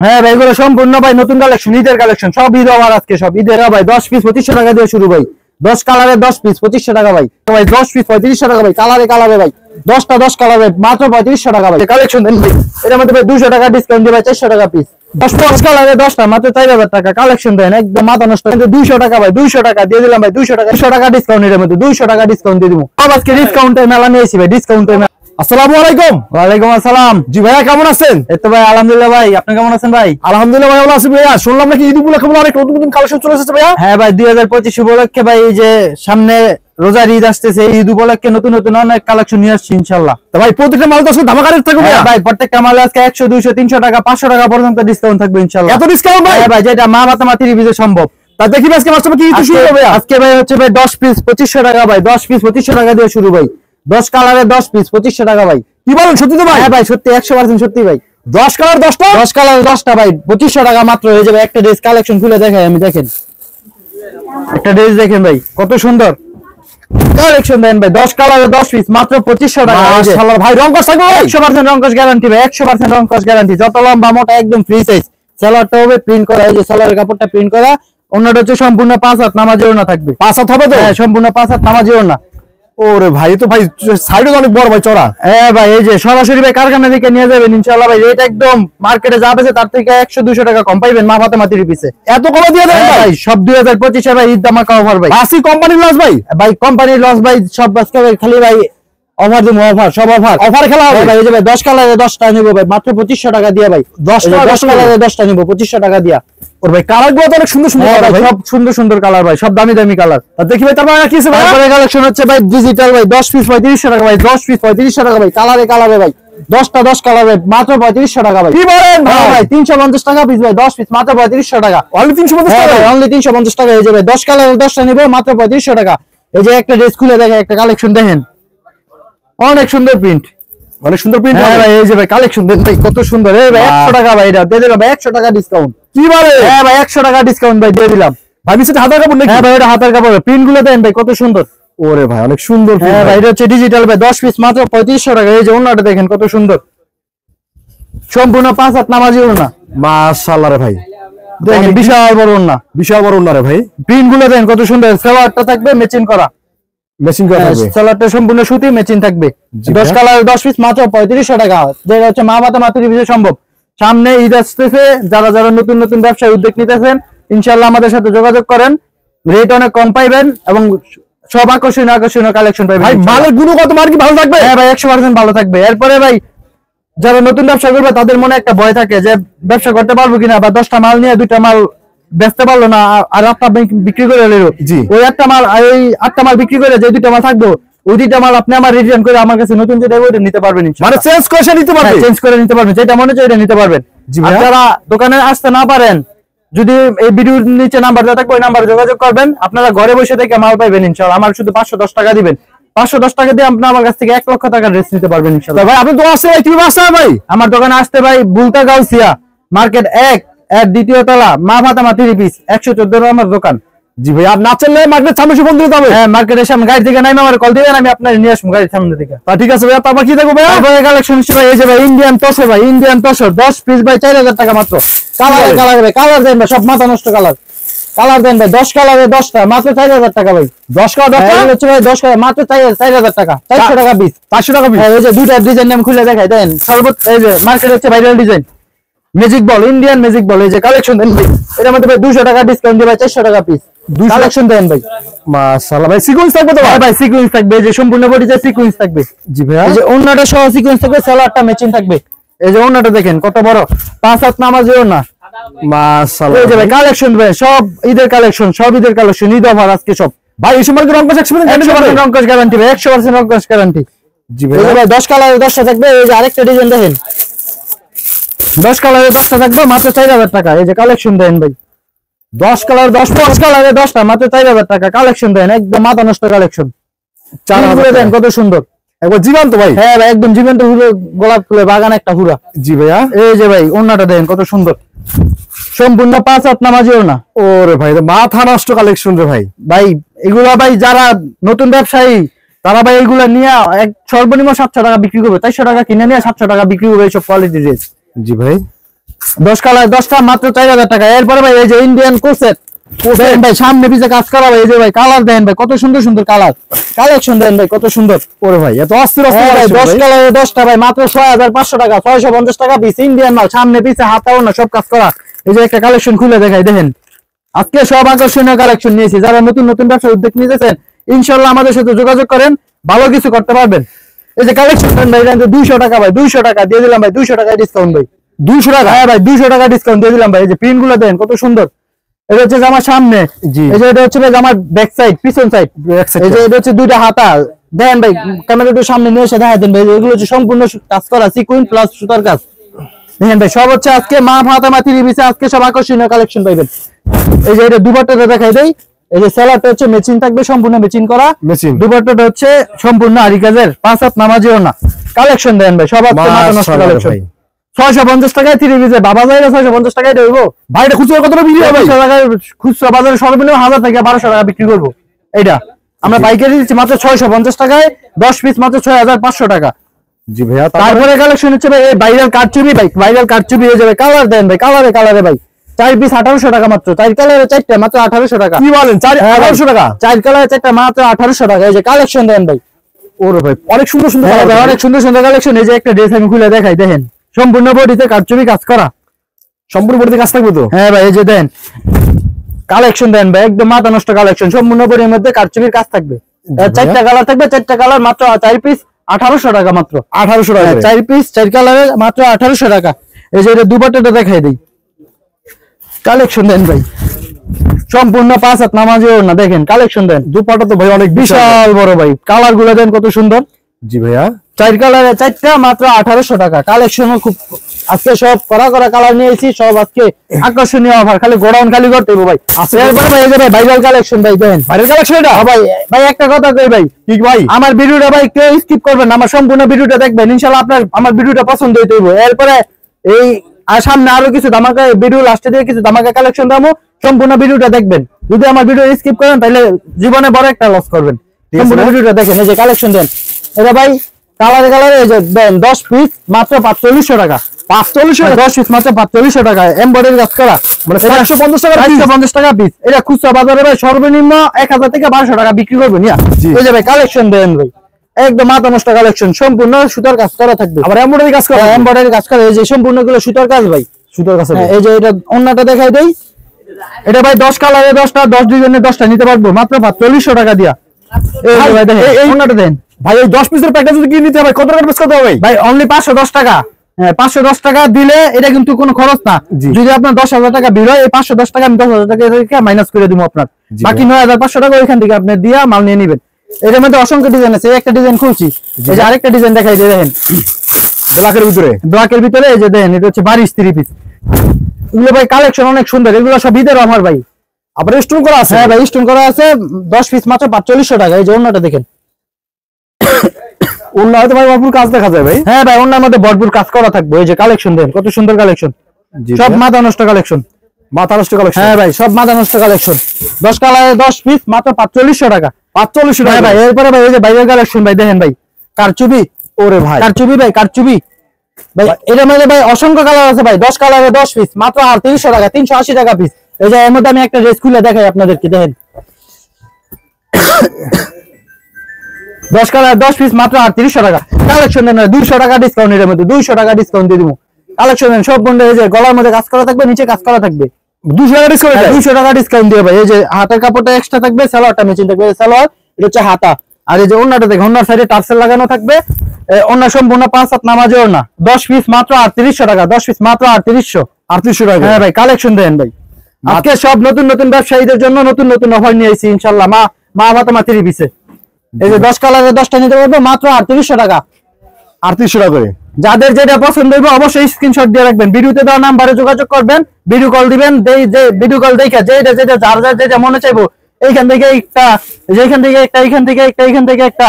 হ্যাঁ ভাই, এগুলো সম্পূর্ণ ভাই নতুন কালেকশন, ঈদের কালেকশন, সব ঈদ আবার আজকে সব ঈদের ভাই। 10 পিস 2500 টাকা দিয়ে শুরু ভাই। 10 কালারের 10 পিস 2500 টাকা ভাই। ভাই 10 পিস 3500 টাকা ভাই। কালারে কালারে ভাই 10টা 10 কালারে মাত্র 3500 টাকা ভাই। কালেকশন দেন ভাই, এর মধ্যে ভাই 200 টাকা ডিসকাউন্ট দিয়ে ভাই 400 টাকা পিস। 10 কালারে 10টা মাত্র 4000 টাকা। কালেকশন দেন একদম মাথা নষ্ট। কিন্তু 200 টাকা ভাই, 200 টাকা দিয়ে দিলাম ভাই। 200 টাকা, 200 টাকা ডিসকাউন্ট এর মধ্যে 200 টাকা ডিসকাউন্ট দিয়ে দিমু। সব আজকে ডিসকাউন্টের মেলা নিয়েছি ভাই, ডিসকাউন্টের। আসসালামু আলাইকুম। ওয়ালাইকুম আসসালাম। জি ভাইয়া, কেমন আছেন? এই তো ভাই আলহামদুলিল্লাহ ভাই, আপনি কেমন আছেন ভাই? আলহামদুলিল্লাহ ভাই, ভালো আছি ভাইয়া। শুনলাম নাকি ঈদ উপলক্ষে অনেক নতুন নতুন কালেকশন চলে এসেছে ভাইয়া? হ্যাঁ ভাই, 2025 উপলক্ষে ভাই, এই যে সামনে রোজার ঈদ আসতেছে, এই ঈদ উপলক্ষে নতুন নতুন অনেক কালেকশন নিয়ে আসছি ইনশাআল্লাহ। তো ভাই প্রত্যেকটা মাল তো আসলে ধামাকা রেট থাকবে ভাইয়া? ভাই প্রত্যেকটা মালে আজকে 100 200 300 টাকা 500 টাকা পর্যন্ত ডিসকাউন্ট থাকবে ইনশাআল্লাহ। এত ডিসকাউন্ট ভাই? হ্যাঁ ভাই, যেটা মা মাতামাতি রিভিউতে সম্ভব। তা দেখি আজকে মাস্টার কি ঈদ শুরু হবে? আজকে ভাই হচ্ছে ভাই 10 পিস 2500 টাকা ভাই। 10 পিস 2500 টাকা দিয়ে শুরু ভাই। 10 কালারের 10 পিস 2500 টাকা ভাই। কি বলেন, সত্যি তো ভাই? হ্যাঁ ভাই সত্যি, 100% সত্যি ভাই। 10 কালার 10টা? 10 কালারের 10টা ভাই 2500 টাকা মাত্র হয়ে যাবে। একটা ড্রেস কালেকশন খুলে দেখাই আমি, দেখেন একটা ড্রেস দেখেন ভাই কত সুন্দর কালেকশন। দেন ভাই 10 কালারের 10 পিস মাত্র 2500 টাকা। মাশাআল্লাহ ভাই, রং কস থাকবে ভাই? 100% রং কস গ্যারান্টি ভাই, 100% রং কস গ্যারান্টি। যত লম্বা মোটা একদম ফ্রি সাইজ। সালোয়ারটা হবে প্রিন্ট করা, এই যে সালোয়ারের কাপড়টা প্রিন্ট করা। অন্যটা হচ্ছে সম্পূর্ণ 5 হাত নামাজি ওড়না থাকবে। 5 হাত হবে তো? হ্যাঁ সম্পূর্ণ 5 হাত নামাজি ওড়না। ওরে ভাই, তো ভাই সাইডে অনেক বড় ভাই, চড়া। হ্যাঁ ভাই, এই যে সরাসরি ভাই কারখানা থেকে নিয়ে যাবেন ইনশাআল্লাহ ভাই। রেট একদম মার্কেটে যা আছে তার থেকে 100 200 টাকা কম পাইবেন মা ফাতেমাতির পিছে। এত কমে দিয়ে দেন ভাই? সব 2025 এ ভাই ঈদ ধামাকা অফার ভাই। আসি কোম্পানির লস ভাই? ভাই কোম্পানির লস ভাই, সব আজকে ভাই খালি ভাই অফার দিমু, অফার সব অফার। অফার খেলা হবে ভাই। এই যে ভাই 10 কালারে 10টা নিব ভাই মাত্র 2500 টাকা দিয়া ভাই। 10 কালারে 10টা নিব 2500 টাকা দিয়া। ওর ভাই কালার গুলো তো অনেক সুন্দর সুন্দর কালার ভাই। সব সুন্দর সুন্দর কালার ভাই, সব দামি দামি কালার। দেখি ভাই, তারপর কি আছে ভাই? তারপরে কালেকশন হচ্ছে ভাই ডিজিটাল ভাই, 10 পিস 3500 টাকা ভাই। 10 পিস 3500 টাকা ভাই। কালারে কালারে ভাই 10টা 10 কালারে মাত্র 3500 টাকা ভাই। কি বলেন ভাই 350 টাকা পিস ভাই। 10 পিস মাত্র 3500 টাকা। অনলি 350 টাকা? অনলি 350 টাকা হয়ে যাবে। 10 কালারে 10টা নিব মাত্র 3500 টাকা। এই যে একটা ড্রেস খুলে দেখেন, একটা কালেকশন দেখেন, অনেক সুন্দর প্রিন্ট, অনেক সুন্দর প্রিন্ট। হ্যাঁ ভাই, এই যে ভাই কালেকশন দেন ভাই কত সুন্দর। এই ভাই 100 টাকা ভাই, এটা দিয়ে দিলাম ভাই 100 টাকা ডিসকাউন্ট। কি বলে? হ্যাঁ ভাই 100 টাকা ডিসকাউন্ট ভাই দিয়ে দিলাম। ভাই বিশেষ হাতার কাপড় নাকি? হ্যাঁ ভাই, এটা হাতের কাপড়। প্রিন্ট গুলো দেন ভাই কত সুন্দর। ওরে ভাই অনেক সুন্দর print হ্যাঁ ভাই, এটা হচ্ছে ডিজিটাল ভাই। 10 পিস মাত্র 3500 টাকা। এই যে ওন্নাটা দেখেন কত সুন্দর, সম্পূর্ণ 5 হাত নামাজি ওন্না। মাশাআল্লাহ রে ভাই, দেখেন বিশাল বড় ওন্না, বিশাল বড় ওন্না রে ভাই। প্রিন্ট গুলো দেন কত সুন্দর। সালোয়ারটা থাকবে ম্যাচিং করা, মেশিন করা থাকবে। সালোয়ারটা সম্পূর্ণ সুতি ম্যাচিং থাকবে। জি 10 ভাই। কালার 10 পিস মাত্র 3500 টাকা। যেটা হচ্ছে মা মাতামাতির বিষয় সম্ভব। সামনে ঈদ আসতেছে, যারা যারা নতুন নতুন ব্যবসায় উদ্যোগ নিতেছেন ইনশাআল্লাহ আমাদের সাথে যোগাযোগ করেন। রেট অনেক কম পাইবেন এবং সব আকর্ষণীয় আকর্ষণীয় কালেকশন পাইবেন ভাই ইনশাআল্লাহ। মালের গুণগত মান কি ভালো থাকবে? হ্যাঁ ভাই 100% ভালো থাকবে। এরপরে ভাই যারা নতুন ব্যবসা করবে তাদের মনে একটা ভয় থাকে যে ব্যবসা করতে পারবো কিনা, বা 10টা মাল নিয়ে 2টা মাল বেচতে পারলো না আর 8টা বিক্রি করে এলো। জি। ওই 8টা মাল, ওই 8টা মাল বিক্রি করে যে 2টা মাল থাকবো, ওই 2টা মাল আপনি আমার রিটার্ন করে আমার কাছে নতুন যেটা ওইটা নিতে পারবেন মানে ইনশাআল্লাহ। চেঞ্জ করে নিতে পারবে? চেঞ্জ করে নিতে পারবেন, যেটা মনে চাই এটা নিতে পারবেন। জি আর ভাইয়া। যারা দোকানে আসতে না পারেন, যদি এই ভিডিওর নিচে নাম্বার দেওয়া থাকবে ওই নাম্বারে যোগাযোগ করবেন। আপনারা ঘরে বসে থেকে মাল পাইবেন ইনশাআল্লাহ। আমার শুধু 510 টাকা দিবেন। 510 টাকা দিয়ে আপনি আমার কাছ থেকে 1 লক্ষ টাকার ড্রেস নিতে পারবেন ইনশাআল্লাহ। ভাই আপনি তো আসছে ভাই, তুমি আসছে ভাই? আমার দোকানে আসতে ভাই, বুলতা গাউসিয়া মার্কেট 1 এর দ্বিতীয় তলা, মা ফাতেমা 3 পিস, 114 নম্বর দোকান। জি ভাই, আপনি না চাইলে মার্কেট সামনে এসে বন্ধু যাবে। হ্যাঁ মার্কেটের সামনে গাড়ি থেকে নাইমা আমার কল দিবেন, আমি আপনার নিয়ে আসবো গাড়ির সামনে থেকে। তা ঠিক আছে ভাই, তারপর কি দেখবো ভাই? তারপরে কালেকশন হিসেবে এই যে ভাই ইন্ডিয়ান তসর ভাই, ইন্ডিয়ান তসর 10 পিস ভাই 4000 টাকা মাত্র। কালার কালার ভাই, কালার দেন ভাই, সব মাথা নষ্ট কালার। কালার দেন ভাই 10 কালারে 10টা মাত্র 4000 টাকা ভাই। 10 কালার 10 হ্যাঁ, হচ্ছে ভাই 10 কালার মাত্র 4000 টাকা। 400 টাকা পিস। 400 টাকা পিস। হ্যাঁ, এই যে দুইটা ডিজাইন নাম খুলে দেখাই দেন। সর্বোচ্চ এই যে মার্কেট হচ্ছে viral design magic ball, Indian magic ball. এই যে কালেকশন দেন ভাই, এর মধ্যে ভাই 200 টাকা ডিসকাউন্ট দিয়ে ভাই 400 টাকা পিস। কালেকশন দেন ভাই। মাশাআল্লাহ ভাই, সিকোয়েন্স থাকবে তো ভাই? হ্যাঁ ভাই সিকোয়েন্স থাকবে, এই যে সম্পূর্ণ বডিতে সিকোয়েন্স থাকবে। জি ভাইয়া। এই যে ওন্নাটা সহ সিকোয়েন্স থাকবে, সালোয়ারটা ম্যাচিং থাকবে। এই যে ওন্নাটা দেখেন কত বড়, 5 হাত নামাজি ওন্না। মাশাআল্লাহ এই যে ভাই কালেকশন ভাই, সব ঈদের কালেকশন, সব ঈদের কালেকশন, ঈদ অফার আজকে সব। ভাই এই সময় কি রং কস 100% রং কস গ্যারান্টি ভাই, 100% রং কস গ্যারান্টি। জি এই যে ভাই। ভাই 10 কালারে 10টা থাকবে। এই যে আরেকটা ডিজাইন দেখেন, 10 কালারে 10টা থাকবে মাত্র 4000 টাকা। এই যে কালেকশন দেন ভাই, 10 কালার 10 কালারে 10টা মাত্র 4000 টাকা। কালেকশন দেন একদম মাথা নষ্ট কালেকশন। 4000 দেন কত সুন্দর, একবার জীবন্ত ভাই। হ্যাঁ ভাই একদম জীবন্ত হুড়ো, গোলাপ ফুলের বাগান একটা হুড়া। জি ভাইয়া। এই যে ভাই ওন্নাটা দেন কত সুন্দর, সম্পূর্ণ 5 হাত নামাজি ওন্না। ওরে ভাই, তো মাথা নষ্ট কালেকশন রে ভাই। ভাই এগুলা ভাই যারা নতুন ব্যবসায়ী তারা ভাই এগুলা নিয়ে সর্বনিম্ন 700 টাকা বিক্রি করবে, 400 টাকা কিনে নিয়ে 700 টাকা বিক্রি করবে এইসব কোয়ালিটি ড্রেস। জি ভাই। 10 কালার 10টা মাত্র 4000 টাকা। এরপরে ভাই এই যে ইন্ডিয়ান কোসেট ভাই সামনে পিছে কাজ করা ভাই, এই যে ভাই কালার দেন ভাই, কত সুন্দর সুন্দর কালার কালেকশন দেন ভাই, কত সুন্দর। ওরে ভাই এত অস্থির হ্যাঁ ভাই 10 কালারে 10টা ভাই মাত্র 6500 টাকা, 650 টাকা পিস, ইন্ডিয়ান মাল, সামনে পিছে হাতাও না সব কাজ করা। এই যে একটা কালেকশন খুলে দেখাই দেখেন, আজকে সব আকর্ষণীয় কালেকশন নিয়েছি। যারা নতুন নতুন ব্যবসা উদ্যোগ নিতেছেন ইনশাআল্লাহ আমাদের সাথে যোগাযোগ করেন, ভালো কিছু করতে পারবেন। এই যে কালেকশন দেন ভাই, 200 টাকা ভাই, 200 টাকা দিয়ে দিলাম ভাই, 200 টাকা ডিসকাউন্ট ভাই, 200 টাকা। হ্যাঁ ভাই 200 টাকা ডিসকাউন্ট দিয়ে দিলাম ভাই। এই যে প্রিন্ট গুলো দেন কত সুন্দর, এটা হচ্ছে জামার সামনে, এই যে এটা হচ্ছে ভাই জামার ব্যাক সাইড, পিছন সাইড, এই যে এটা হচ্ছে দুইটা হাতা দেন ভাই, ক্যামেরা একটু সামনে নিয়ে এসে দেখাই দেন ভাই। এগুলো হচ্ছে সম্পূর্ণ কাজ করা সিকুইন প্লাস সুতার কাজ দেখেন ভাই, সব হচ্ছে আজকে মা ফাতেমা থ্রি পিসে আজকে সব আকর্ষণীয় কালেকশন পাইবেন। এই যে এটা দুপাট্টাটা দেখাই দেই, এই যে সেলারটা হচ্ছে মেচিং থাকবে, সম্পূর্ণ মেচিং করা মেচিং, দুপাট্টাটা হচ্ছে সম্পূর্ণ আরি কাজের, 5 হাত নামাজিও না কালেকশন দেন ভাই, সব আজকে মাথা নষ্ট কালেকশন। 650 টাকায় থ্রি পিসে বাবা যায় না, 650 টাকায় দেবো ভাই। এটা খুচরা কতটা বিক্রি হবে? খুচরা বাজারে সর্বনিম্ন 1000 থেকে 1200 টাকা বিক্রি করবো। এটা আমরা পাইকারি দিচ্ছি মাত্র 650 টাকায়, 10 পিস মাত্র 6500 টাকা। জি ভাইয়া। তারপরে কালেকশন হচ্ছে ভাই ভাইরাল কারচুপি ভাই, ভাইরাল কারচুপি হয়ে যাবে, কালার দেন ভাই, কালারে কালারে ভাই, 4 পিস 1800 টাকা মাত্র, 4 কালারে 4টা মাত্র 1800 টাকা। কি বলেন 1800 টাকা? 4 কালারে 4টা মাত্র 1800 টাকা। এই যে কালেকশন দেন ভাই, ওরে ভাই অনেক সুন্দর সুন্দর ভাই অনেক সুন্দর সুন্দর কালেকশন। এই যে একটা ড্রেস আমি খুলে দেখাই দেখেন, সম্পূর্ণ বডিতে কারচুপি কাজ করা, সম্পূর্ণ বডিতে কাজ থাকবে তো? হ্যাঁ ভাই এই যে দেন কালেকশন দেন ভাই, একদম মাথা নষ্ট কালেকশন, সম্পূর্ণ বডির মধ্যে কারচুপির কাজ থাকবে, 4টা কালার থাকবে, 4টা কালার মাত্র 4 পিস 1800 টাকা মাত্র, 1800 টাকা। 4 পিস 4 কালারে মাত্র 1800 টাকা। এই যে এটা দুপাট্টাটা দেখাই দেই, কালেকশন দেন ভাই, সম্পূর্ণ 5 হাত নামাজেও না দেখেন, কালেকশন দেন। দুপাটা তো ভাই অনেক বিশাল বড় ভাই, কালার গুলো দেন কত সুন্দর। জি ভাইয়া 4 কালারে 4টা মাত্র 1800 টাকা। কালেকশন খুব আজকে সব করা করা কালার নিয়েছি, সব আজকে আকর্ষণীয় অফার, খালি গোডাউন খালি করতে হবে ভাই। এরপরে ভাই এই যে ভাই ভাইরাল কালেকশন ভাই দেন, ভাইরাল কালেকশন এটা ভাই ভাই একটা কথা কই ভাই, ঠিক ভাই, আমার ভিডিওটা ভাই কেউ স্কিপ করবেন না, আমার সম্পূর্ণ ভিডিওটা দেখবেন, ইনশাআল্লাহ আপনার আমার ভিডিওটা পছন্দ হইতে হইব। এরপরে এই আর সামনে আরো কিছু ধামাকা ভিডিও, লাস্টে দিয়ে কিছু ধামাকা কালেকশন দামো, সম্পূর্ণ ভিডিওটা দেখবেন। যদি আমার ভিডিও স্কিপ করেন তাহলে জীবনে বড় একটা লস করবেন। সম্পূর্ণ ভিডিওটা দেখেন। এই যে কালেকশন দেন, এটা ভাই কালারে কালারে এই যে দেন 10 পিস মাত্র 4500 টাকা, 4500 টাকা 10 পিস মাত্র 4500 টাকা, এমব্রয়ডারি কাজ করা, মানে 450 টাকা, 450 টাকা পিস। এটা খুচরা বাজারে ভাই সর্বনিম্ন 1000 থেকে 1200 টাকা বিক্রি করবেন। এই যে ভাই কালেকশন দেন ভাই, একদম মাথা নষ্ট কালেকশন, সম্পূর্ণ সুতার কাজ করা থাকবে, আবার এমব্রয়ডারি কাজ করা, এমব্রয়ডারি কাজ করা, এই যে সম্পূর্ণ গুলো সুতার কাজ ভাই, সুতার কাজ। এই যে এটা অন্যটা দেখাই দেই, এটা ভাই 10 কালারে 10টা, 10 ডিজাইনের 10টা নিতে পারবো মাত্র 4500 টাকা দিয়া। এই যে ভাই দেখেন অন্যটা দেন ভাই, এই 10 পিসের প্যাকেজ যদি কি নিতে হবে কত টাকা বেচ করতে হবে ভাই? অনলি 510 টাকা। হ্যাঁ 510 টাকা দিলে এটা কিন্তু কোনো খরচ না। যদি আপনার 10,000 টাকা বিল হয়, এই 510 টাকা আমি 10,000 টাকা থেকে মাইনাস করে দিব আপনার, বাকি 9500 টাকা ওইখান থেকে আপনি দিয়া মাল নিয়ে নেবেন। এর মধ্যে অসংখ্য ডিজাইন আছে, একটা ডিজাইন খুলছি, এই যে আরেকটা ডিজাইন দেখাই দিয়ে দেখেন, ব্ল্যাকের ভিতরে, ব্ল্যাকের ভিতরে এই যে দেন, এটা হচ্ছে বারিশ 3 পিস। এগুলো ভাই কালেকশন অনেক সুন্দর, এগুলো সব ঈদের অফার ভাই, আবার স্টোন করা আছে। হ্যাঁ ভাই স্টোন করা আছে, 10 পিস মাত্র 4500 টাকা। এই যে অন্যটা দেখেন, অন্য হয়তো ভাই ভরপুর কাজ দেখা যায় ভাই। হ্যাঁ ভাই অন্যের মধ্যে ভরপুর কাজ করা থাকবে। এই যে কালেকশন দেন কত সুন্দর কালেকশন, সব মাথা নষ্ট কালেকশন, মাথা নষ্ট কালেকশন। হ্যাঁ ভাই সব মাথা নষ্ট কালেকশন, 10 কালারে 10 পিস মাত্র 4500 টাকা, 4500 টাকা ভাই। এরপরে ভাই এই যে ভাইরাল কালেকশন ভাই দেখেন ভাই, কারচুপি, ওরে ভাই কারচুপি ভাই, কারচুপি ভাই, এর মধ্যে ভাই অসংখ্য কালার আছে ভাই, 10 কালারে 10 পিস মাত্র 3800 টাকা, 380 টাকা পিস। এই যে এর মধ্যে আমি একটা ড্রেস খুলে দেখাই আপনাদেরকে দেখেন, 10 কালার 10 পিস মাত্র 3800 টাকা। কালেকশন দেন 200 টাকা ডিসকাউন্ট, এর মধ্যে 200 টাকা ডিসকাউন্ট দিয়ে দিব। কালেকশন দেন সব বন্ধ, এই যে গলার মধ্যে কাজ করা থাকবে, নিচে কাজ করা থাকবে, 200 টাকা ডিসকাউন্ট, 200 টাকা ডিসকাউন্ট দিয়ে ভাই। এই যে হাতের কাপড়টা এক্সট্রা থাকবে, সালোয়ারটা মেচিন থাকবে, সালোয়ার এটা হচ্ছে হাতা, আর এই যে ওন্নাটা দেখো, ওন্নার সাইডে টার্সেল লাগানো থাকবে, ওন্না সম্পূর্ণ 5 হাত নামাজে ওন্না, 10 পিস মাত্র 3800 টাকা, 10 পিস মাত্র 3800 টাকা। হ্যাঁ ভাই কালেকশন দেন ভাই, আজকে সব নতুন নতুন ব্যবসায়ীদের জন্য নতুন নতুন অফার নিয়ে আইছি ইনশাআল্লাহ, মা ফাতেমা থ্রি পিসে। এই যে 10 কালারের 10টা নিতে পারবো মাত্র 3800 টাকা, 3800 টাকা করে। যাদের যেটা পছন্দ হবে অবশ্যই স্ক্রিনশট দিয়ে রাখবেন, ভিডিওতে দেওয়া নাম্বারে যোগাযোগ করবেন, ভিডিও কল দিবেন, যে ভিডিও কল দেখে যেটা যেটা যার যার যেটা মনে চাইবো, এইখান থেকে একটা, যেখান থেকে একটা, এইখান থেকে একটা, এইখান থেকে একটা,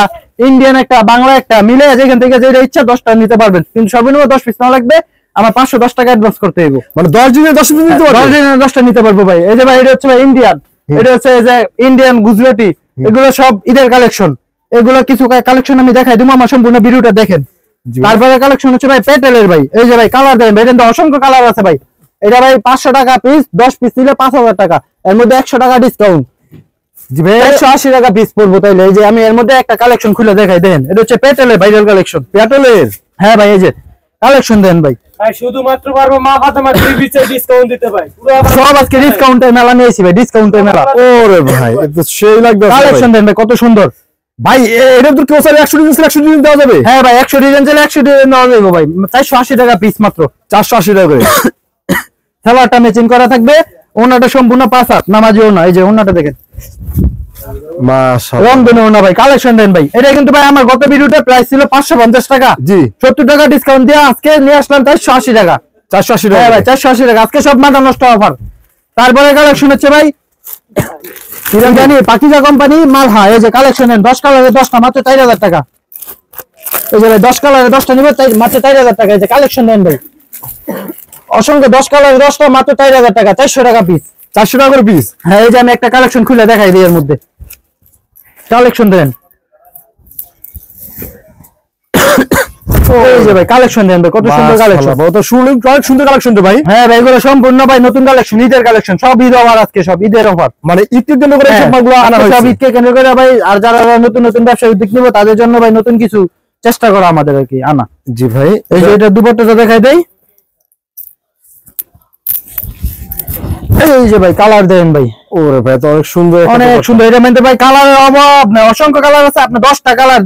ইন্ডিয়ান একটা, বাংলা একটা মিলে যেখান থেকে যেটা ইচ্ছা 10টা নিতে পারবেন, কিন্তু সর্বনিম্ন 10 পিস না লাগবে, আমার 510 টাকা অ্যাডভান্স করতে হইব, মানে 10 দিনে 10 পিস নিতে পারবেন, 10 দিনে 10টা নিতে পারবো ভাই। এই যে ভাই এটা হচ্ছে ভাই ইন্ডিয়ান, এটা হচ্ছে যে ইন্ডিয়ান গুজরাটি, এগুলো সব ঈদের কালেকশন, এগুলো কিছু কালেকশন আমি দেখাই দিব, আমার সম্পূর্ণ ভিডিওটা দেখেন। তারপরে কালেকশন হচ্ছে ভাই পেটেলের ভাই, এই যে ভাই কালার দেন ভাই, এটা অসংখ্য কালার আছে ভাই। এটা ভাই 500 টাকা পিস, 10 পিস নিলে 5000 টাকা, এর মধ্যে 100 টাকা ডিসকাউন্ট। জি ভাই 180 টাকা পিস পড়বো। তাইলে এই যে আমি এর মধ্যে একটা কালেকশন খুলে দেখাই দেন, এটা হচ্ছে পেটেলের ভাইরাল কালেকশন। প্যাটেলের হ্যাঁ ভাই এই যে কালেকশন দেন ভাই, ভাই শুধুমাত্র পারবো মা ফাতেমা টিভিতে ডিসকাউন্ট দিতে ভাই। সব আজকে ডিসকাউন্টের মেলা নিয়েছি ভাই, ডিসকাউন্টের মেলা। ওরে ভাই এটা সেই লাগবে কালেকশন দেন ভাই, কত সুন্দর ভাই। এটা তো কেউ চাইলে 100 ডিজাইন 100 ডিজাইন দেওয়া যাবে। হ্যাঁ ভাই 100 ডিজাইন চাইলে 100 ডিজাইন দেওয়া যাবে ভাই, 480 টাকা পিস মাত্র। 480 টাকা করে। সালোয়ারটা ম্যাচিং করা থাকবে, ওনাটা সম্পূর্ণ 5 হাত নামাজি ওনা। এই যে ওনাটা দেখেন মাশাআল্লাহ রং বেন ওনা ভাই, কালেকশন দেন ভাই। এটা কিন্তু ভাই আমার গত ভিডিওতে প্রাইস ছিল 550 টাকা, জি 70 টাকা ডিসকাউন্ট দিয়ে আজকে নিয়ে আসলাম 480 টাকা। 480 হ্যাঁ টাকা ভাই 480 টাকা, আজকে সব মাথা নষ্ট অফার। তারপরে কালেকশন হচ্ছে ভাই জানি পাকিজা কোম্পানি মালহা, এই যে কালেকশন 10 কালারের 10টা মাত্র 4000 টাকা। এই যে ভাই 10 কালারের 10টা নিবে তাই মাত্র 4000 টাকা। এই যে কালেকশন দেন ভাই, অসংখ্য 10 কালারের 10টা মাত্র 4000 টাকা, 400 টাকা পিস। 400 টাকা করে পিস। হ্যাঁ এই যে আমি একটা কালেকশন খুলে দেখাই দিই, এর মধ্যে কালেকশন দেন। এই যে ভাই কালেকশন দেন ভাই, কত সুন্দর কালেকশন। মাশাআল্লাহ তো শুনলেন অনেক সুন্দর কালেকশন তো ভাই। হ্যাঁ ভাই এগুলো সম্পূর্ণ ভাই নতুন কালেকশন, ঈদের কালেকশন, সব ঈদ অফার আজকে, সব ঈদের অফার। মানে ঈদের জন্য করে সব মালগুলো আনা সব হয়েছে। ঈদকে কেন্দ্র করে ভাই, আর যারা নতুন নতুন ব্যবসায়ী উদ্যোগ নিব তাদের জন্য ভাই নতুন কিছু চেষ্টা করা আমাদের আর কি আনা। জি ভাই এই যে এটা দুপাট্টাটা দেখাই দেই, এই যে ভাই কালার দেন ভাই, ওরে ভাই তো অনেক সুন্দর একটা অনেক ব্যাপার। সুন্দর। এটা মধ্যে ভাই কালারের অভাব নাই, অসংখ্য কালার আছে, আপনি 10টা কালার